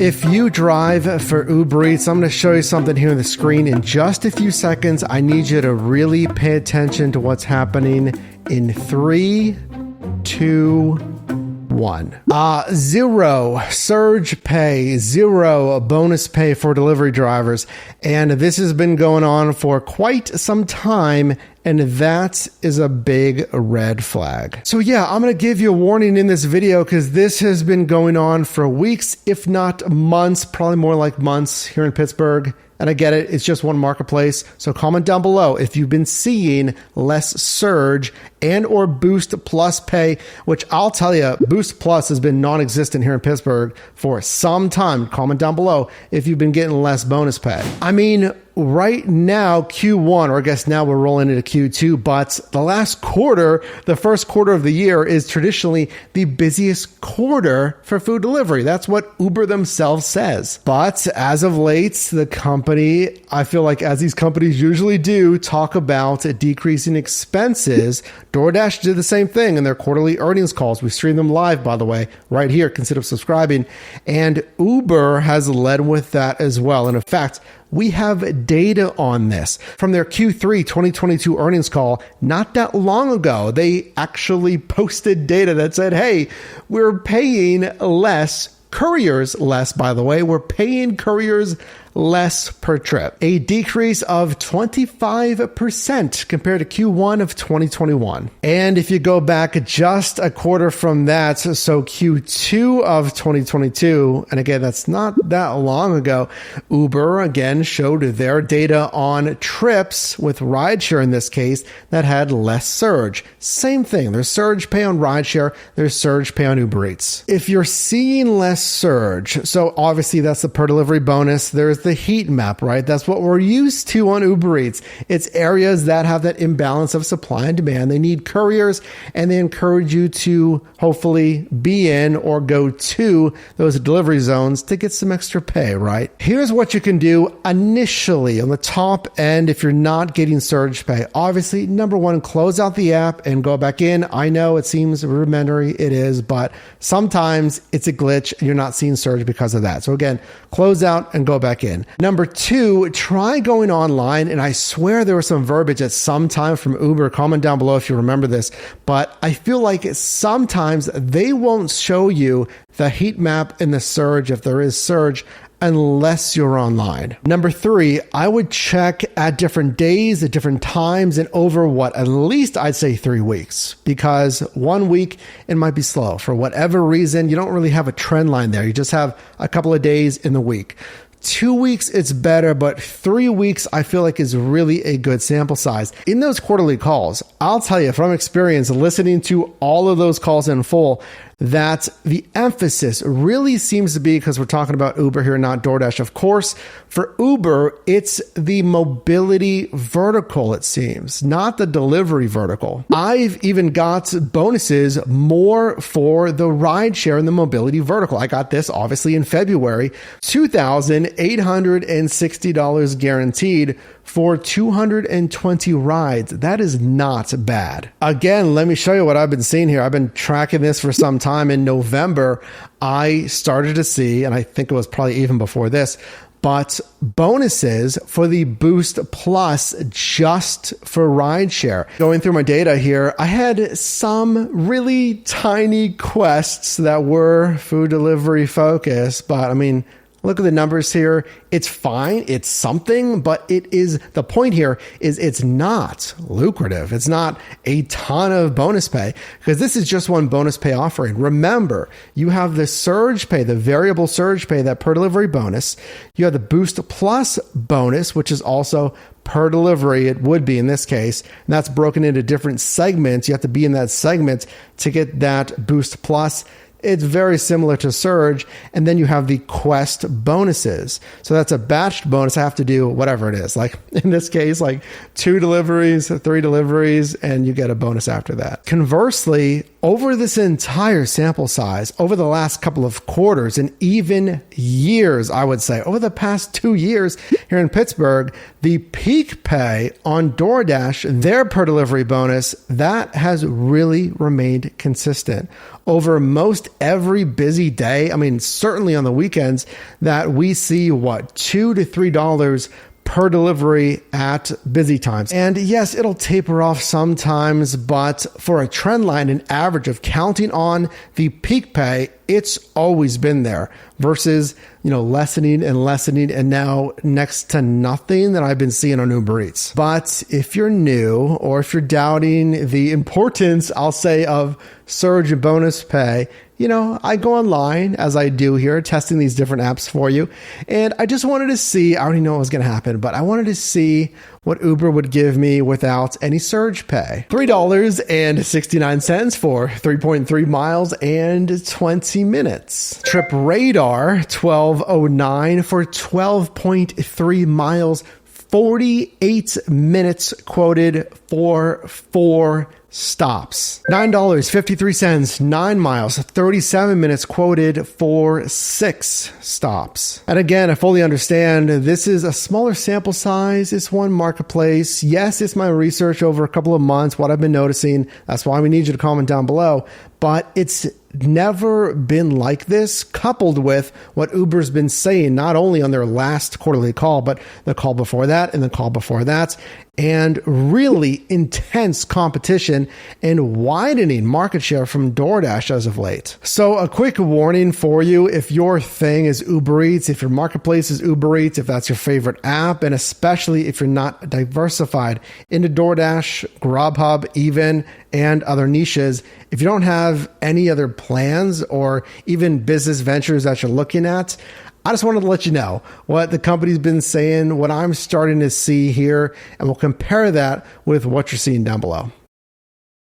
If you drive for Uber Eats, I'm going to show you something here on the screen in just a few seconds. I need you to really pay attention to what's happening in 3, 2, 1. Zero surge pay, zero bonus pay for delivery drivers. And this has been going on for quite some time. And that is a big red flag. So yeah, I'm going to give you a warning in this video because this has been going on for weeks, if not months, probably more like months here in Pittsburgh. And I get it, it's just one marketplace. So comment down below if you've been seeing less surge and or Boost Plus pay, which I'll tell you, Boost Plus has been non-existent here in Pittsburgh for some time. Comment down below if you've been getting less bonus pay. I mean, right now, Q1, or I guess now we're rolling into Q2, but the last quarter, the first quarter of the year is traditionally the busiest quarter for food delivery. That's what Uber themselves says. But as of late, the company, I feel like as these companies usually do, talk about decreasing expenses. DoorDash did the same thing in their quarterly earnings calls. We stream them live, by the way, right here. Consider subscribing. And Uber has led with that as well. And in fact, we have data on this from their Q3 2022 earnings call not that long ago. They actually posted data that said, hey, we're paying less, couriers less, by the way. We're paying couriers less per trip, a decrease of 25% compared to Q1 of 2021. And if you go back just a quarter from that, so Q2 of 2022, and again, that's not that long ago, Uber again showed their data on trips with Rideshare in this case that had less surge. Same thing, there's surge pay on Rideshare, there's surge pay on Uber Eats. If you're seeing less surge, so obviously that's the per delivery bonus, there's the heat map, right? That's what we're used to on Uber Eats. It's areas that have that imbalance of supply and demand. They need couriers and they encourage you to hopefully be in or go to those delivery zones to get some extra pay, right? Here's what you can do initially on the top end if you're not getting surge pay. Obviously, number one, close out the app and go back in. I know it seems rudimentary, it is, but sometimes it's a glitch and you're not seeing surge because of that. So again, close out and go back in. Number two, try going online. And I swear there was some verbiage at some time from Uber. Comment down below if you remember this. But I feel like sometimes they won't show you the heat map and the surge, if there is surge, unless you're online. Number three, I would check at different days, at different times, and over at least I'd say 3 weeks, because 1 week, it might be slow. For whatever reason, you don't really have a trend line there. You just have a couple of days in the week. 2 weeks, it's better, but 3 weeks, I feel like is really a good sample size. In those quarterly calls, I'll tell you from experience, listening to all of those calls in full, that the emphasis really seems to be, because we're talking about Uber here, not DoorDash, of course, for Uber, it's the mobility vertical, it seems, not the delivery vertical. I've even got bonuses more for the rideshare and the mobility vertical. I got this obviously in February, $2,860 guaranteed for 220 rides. That is not bad. Again, let me show you what I've been seeing here. I've been tracking this for some time. In November, I started to see, and I think it was probably even before this, but bonuses for the Boost Plus just for rideshare. Going through my data here, I had some really tiny quests that were food delivery focused, but I mean, look at the numbers here. It's fine. It's something, but it is, the point here is it's not lucrative. It's not a ton of bonus pay because this is just one bonus pay offering. Remember, you have the surge pay, the variable surge pay, that per delivery bonus. You have the Boost Plus bonus, which is also per delivery. It would be in this case, and that's broken into different segments. You have to be in that segment to get that Boost Plus. It's very similar to Surge. And then you have the Quest bonuses. So that's a batched bonus. I have to do whatever it is. Like in this case, like 2 deliveries, 3 deliveries, and you get a bonus after that. Conversely, over this entire sample size, over the last couple of quarters and even years, I would say, over the past 2 years here in Pittsburgh, the peak pay on DoorDash, their per delivery bonus, that has really remained consistent. over most every busy day, I mean, certainly on the weekends, that we see what, $2 to $3 per delivery at busy times. And yes, it'll taper off sometimes, but for a trend line, an average of counting on the peak pay, it's always been there versus, lessening and now next to nothing that I've been seeing on Uber Eats. But if you're new or if you're doubting the importance, I'll say, of surge and bonus pay, I go online, as I do here, testing these different apps for you. And I just wanted to see, I already know what was going to happen, but I wanted to see what Uber would give me without any surge pay. $3.69 for 3.3 miles and 20 minutes. Trip Radar, $12.09 for 12.3 miles, 48 minutes quoted for 4 stops. $9.53, 9 miles, 37 minutes quoted for 6 stops. And again, I fully understand this is a smaller sample size. It's one marketplace. Yes, it's my research over a couple of months, what I've been noticing. That's why we need you to comment down below. But it's never been like this, coupled with what Uber's been saying, not only on their last quarterly call, but the call before that and the call before that, and really intense competition and widening market share from DoorDash as of late. So a quick warning for you, if your thing is Uber Eats, if your marketplace is Uber Eats, if that's your favorite app, and especially if you're not diversified into DoorDash, Grubhub even, and other niches, if you don't have any other plans or even business ventures that you're looking at, I just wanted to let you know what the company's been saying, what I'm starting to see here, and we'll compare that with what you're seeing down below.